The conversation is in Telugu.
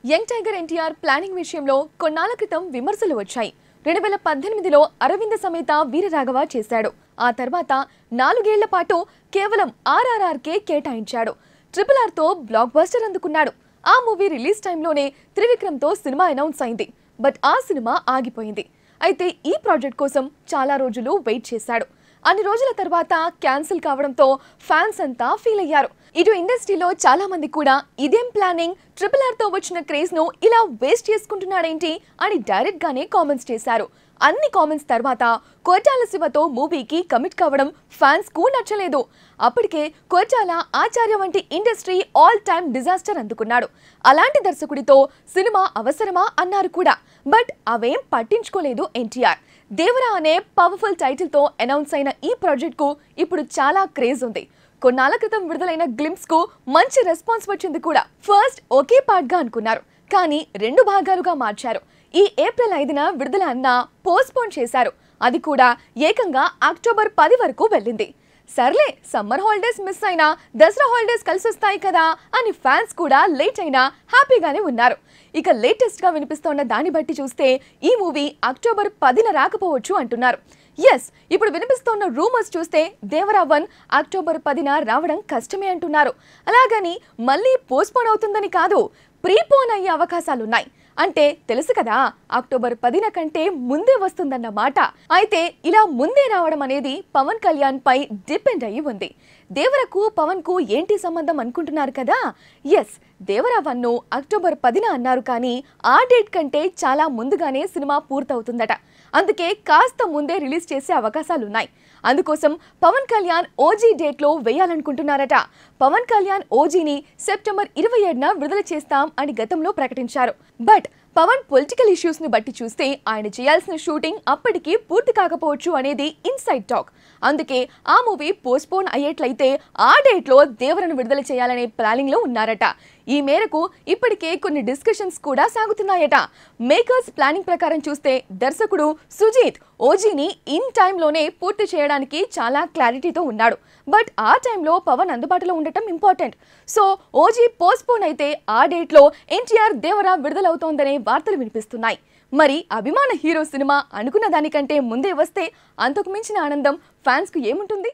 యంగ్ టైగర్ ఎన్టీఆర్ ప్లానింగ్ విషయంలో కొన్నాళ్ల క్రితం విమర్శలు వచ్చాయి. 2018లో అరవింద సమేత వీరరాఘవ చేశాడు. ఆ తర్వాత 4 ఏళ్ల పాటు కేవలం RRRకే కేటాయించాడు. RRRతో బ్లాక్ బస్టర్ అందుకున్నాడు. ఆ మూవీ రిలీజ్ టైంలోనే త్రివిక్రమ్తో సినిమా అనౌన్స్ అయింది. బట్ ఆ సినిమా ఆగిపోయింది. అయితే ఈ ప్రాజెక్ట్ కోసం చాలా రోజులు వెయిట్ చేశాడు. అన్ని రోజుల తర్వాత క్యాన్సిల్ కావడంతో ఫ్యాన్స్ అంతా ఫీల్ అయ్యారు. ఇటు ఇండస్ట్రీలో చాలా మంది కూడా ఇదేం ప్లానింగ్, RRRతో వచ్చిన క్రేజ్ ను ఇలా వేస్ట్ చేసుకుంటున్నాడేంటి అని డైరెక్ట్ గానే కామెంట్స్ చేశారు. అన్ని కామెంట్స్ తర్వాత కొరటాల శివతో మూవీకి కమిట్ కావడం ఫ్యాన్స్ కు నచ్చలేదు. అప్పటికే కొరటాల ఆచార్య వంటి ఇండస్ట్రీ ఆల్ టైమ్ డిజాస్టర్ అందుకున్నాడు. అలాంటి దర్శకుడితో సినిమా అవసరమా అన్నారు కూడా. బట్ అవేం పట్టించుకోలేదు ఎన్టీఆర్. దేవరా అనే పవర్ఫుల్ టైటిల్ తో అనౌన్స్ అయిన ఈ ప్రాజెక్ట్ కు ఇప్పుడు చాలా క్రేజ్ ఉంది. కొన్నాళ్ల క్రితం విడుదలైన గ్లింప్స్ కు మంచి రెస్పాన్స్ వచ్చింది కూడా. ఫస్ట్ ఒకే పార్ట్ గా అనుకున్నారు, కానీ 2 భాగాలుగా మార్చారు. ఈ ఏప్రిల్ 5న విడుదల అన్నా పోస్ట్పోన్ చేశారు. అది కూడా ఏకంగా అక్టోబర్ 10 వరకు వెళ్ళింది. సర్లే, సమ్మర్ హాలిడేస్ మిస్ అయినా దసరా హాలిడేస్ కలిసొస్తాయి కదా అని ఫ్యాన్స్ కూడా లేట్ అయినా హ్యాపీగానే ఉన్నారు. ఇక లేటెస్ట్ గా వినిపిస్తోన్న దాన్ని బట్టి చూస్తే ఈ మూవీ అక్టోబర్ 10న రాకపోవచ్చు అంటున్నారు. ఎస్, ఇప్పుడు వినిపిస్తోన్న రూమర్స్ చూస్తే దేవరా 1 అక్టోబర్ 10న రావడం కష్టమే అంటున్నారు. అలాగని మళ్ళీ పోస్ట్పోన్ అవుతుందని కాదు, ప్రీపోన్ అయ్యే అవకాశాలున్నాయి. అంటే తెలుసు కదా, అక్టోబర్ 10న కంటే ముందే వస్తుందన్న మాట. అయితే ఇలా ముందే రావడం అనేది పవన్ కళ్యాణ్ పై డిపెండ్ అయ్యి ఉంది. దేవరకు పవన్ కు ఏంటి సంబంధం అనుకుంటున్నారు కదా. ఎస్, దేవరా 1ను అక్టోబర్ 10న అన్నారు, కానీ ఆ డేట్ కంటే చాలా ముందుగానే సినిమా పూర్తవుతుందట. అందుకే కాస్త ముందే రిలీజ్ చేసే అవకాశాలున్నాయి. అందుకోసం పవన్ కళ్యాణ్ ఓజీ డేట్ లో వేయాలనుకుంటున్నారట. పవన్ కళ్యాణ్ ఓజీని సెప్టెంబర్ 27న విడుదల చేస్తాం అని గతంలో ప్రకటించారు. బట్ పవన్ పొలిటికల్ ఇష్యూస్ ని బట్టి చూస్తే ఆయన చేయాల్సిన షూటింగ్ అప్పటికి పూర్తి కాకపోవచ్చు అనేది ఇన్సైడ్ టాక్. అందుకే ఆ మూవీ పోస్ట్పోన్ అయ్యేట్లయితే ఆ డేట్ లో దేవరను విడుదల చేయాలనే ప్లానింగ్ లో ఉన్నారట. ఈ మేరకు ఇప్పటికే కొన్ని డిస్కషన్స్ కూడా సాగుతున్నాయట. మేకర్స్ ప్లానింగ్ ప్రకారం చూస్తే దర్శకుడు సుజీత్ ఓజీని ఇన్ టైంలోనే పూర్తి చేయడానికి చాలా క్లారిటీతో ఉన్నాడు. బట్ ఆ టైంలో పవన్ అందుబాటులో ఉండటం ఇంపార్టెంట్. సో ఓజీ పోస్ట్పోన్ అయితే ఆ డేట్లో ఎన్టీఆర్ దేవరా విడుదలవుతోందనే వార్తలు వినిపిస్తున్నాయి. మరి అభిమాన హీరో సినిమా అనుకున్న దానికంటే ముందే వస్తే అంతకు మించిన ఆనందం ఫ్యాన్స్ కు ఏముంటుంది?